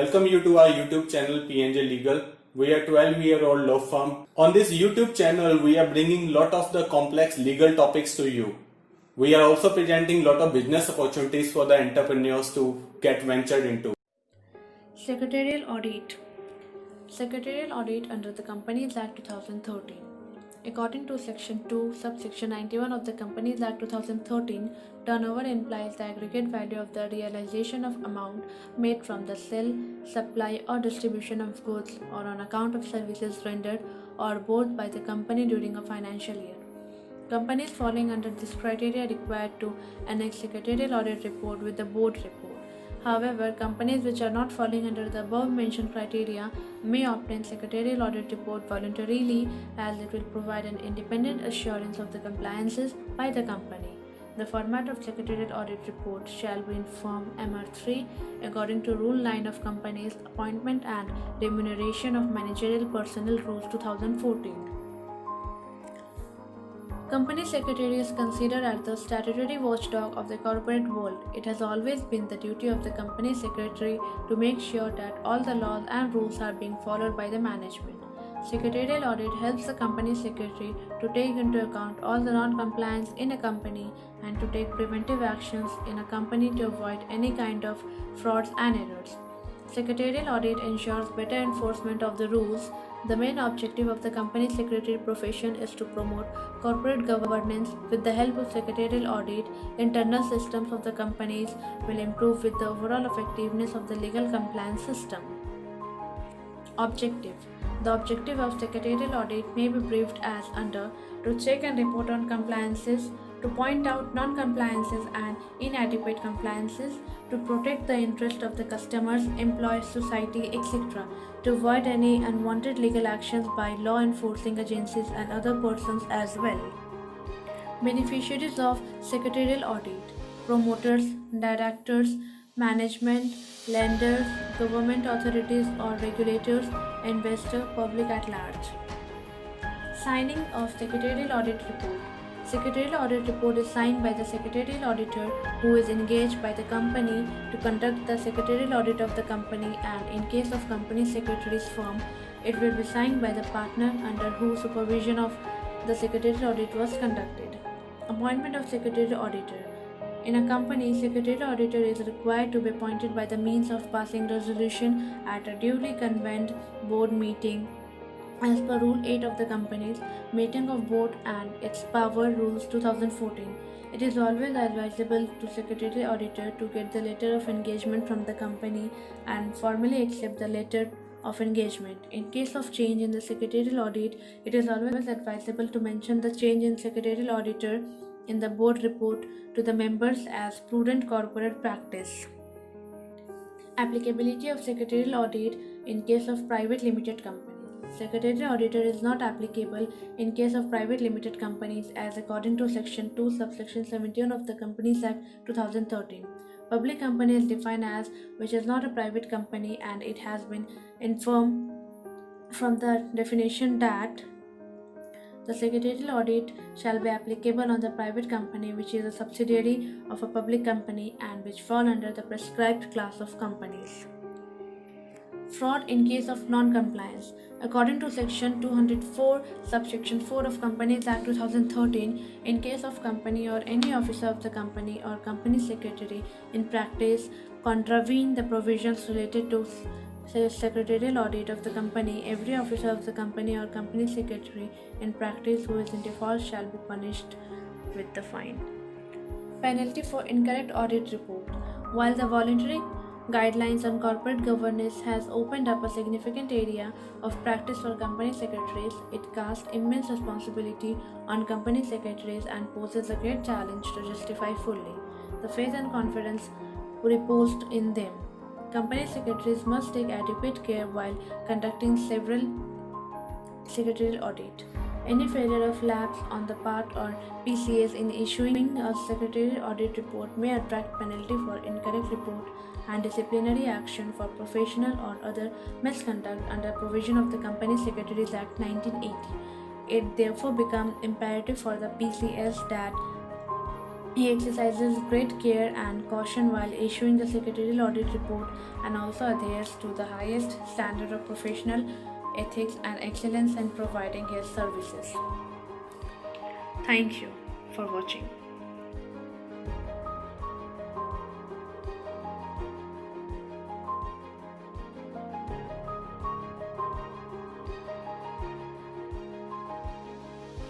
Welcome you to our YouTube channel PNJ Legal. We are 12-year-old law firm. On this YouTube channel, we are bringing lot of the complex legal topics to you. We are also presenting lot of business opportunities for the entrepreneurs to get ventured into. Secretarial Audit. Secretarial Audit under the Companies Act 2013. According to Section 2, Subsection 91 of the Companies Act 2013, turnover implies the aggregate value of the realization of amount made from the sale, supply, or distribution of goods or on account of services rendered or both by the company during a financial year. Companies falling under this criteria are required to annex secretarial audit report with the board report. However, companies which are not falling under the above mentioned criteria may obtain secretarial audit report voluntarily, as it will provide an independent assurance of the compliances by the company. The format of secretarial audit report shall be in Form MR3 according to Rule 9 of Companies Appointment and Remuneration of Managerial Personnel Rules 2014. Company Secretary is considered as the statutory watchdog of the corporate world. It has always been the duty of the Company Secretary to make sure that all the laws and rules are being followed by the management. Secretarial audit helps the Company Secretary to take into account all the non-compliance in a company and to take preventive actions in a company to avoid any kind of frauds and errors. Secretarial audit ensures better enforcement of the rules. The main objective of the company secretary profession is to promote corporate governance. With the help of secretarial audit, internal systems of the companies will improve with the overall effectiveness of the legal compliance system. Objective. The objective of secretarial audit may be briefed as under: to check and report on compliances, to point out non-compliances and inadequate compliances, to protect the interest of the customers, employees, society, etc., to avoid any unwanted legal actions by law enforcing agencies and other persons as well. Beneficiaries of secretarial audit: promoters, directors, management, lenders, government authorities or regulators, investor, public at large. Signing of secretarial audit report. Secretarial audit report is signed by the secretarial auditor who is engaged by the company to conduct the secretarial audit of the company, and in case of company secretary's firm, it will be signed by the partner under whose supervision of the secretarial audit was conducted. Appointment of secretarial auditor. In a company, secretarial auditor is required to be appointed by the means of passing resolution at a duly convened board meeting as per Rule 8 of the Companies Meeting of Board and its Power Rules 2014. It is always advisable to secretarial auditor to get the letter of engagement from the company and formally accept the letter of engagement. In case of change in the secretarial audit, it is always advisable to mention the change in secretarial auditor in the board report to the members as prudent corporate practice. Applicability of secretarial audit in case of private limited companies. Secretarial auditor is not applicable in case of private limited companies, as according to Section 2, Subsection 71 of the Companies Act 2013. Public company is defined as which is not a private company, and it has been informed from the definition that the secretarial audit shall be applicable on the private company which is a subsidiary of a public company and which fall under the prescribed class of companies. Fraud in case of non-compliance. According to Section 204, Subsection 4 of Companies Act 2013, in case of company or any officer of the company or company secretary in practice contravene the provisions related to secretarial audit of the company, every officer of the company or company secretary in practice who is in default shall be punished with the fine. Penalty for incorrect audit report. While the voluntary guidelines on corporate governance has opened up a significant area of practice for company secretaries, it casts immense responsibility on company secretaries and poses a great challenge to justify fully the faith and confidence reposed in them. Company secretaries must take adequate care while conducting several secretarial audit. Any failure of lapse on the part or PCS in issuing a secretarial audit report may attract penalty for incorrect report and disciplinary action for professional or other misconduct under provision of the Company Secretaries Act 1980. It therefore becomes imperative for the PCS that He exercises great care and caution while issuing the secretarial audit report and also adheres to the highest standard of professional ethics and excellence in providing his services. Thank you for watching.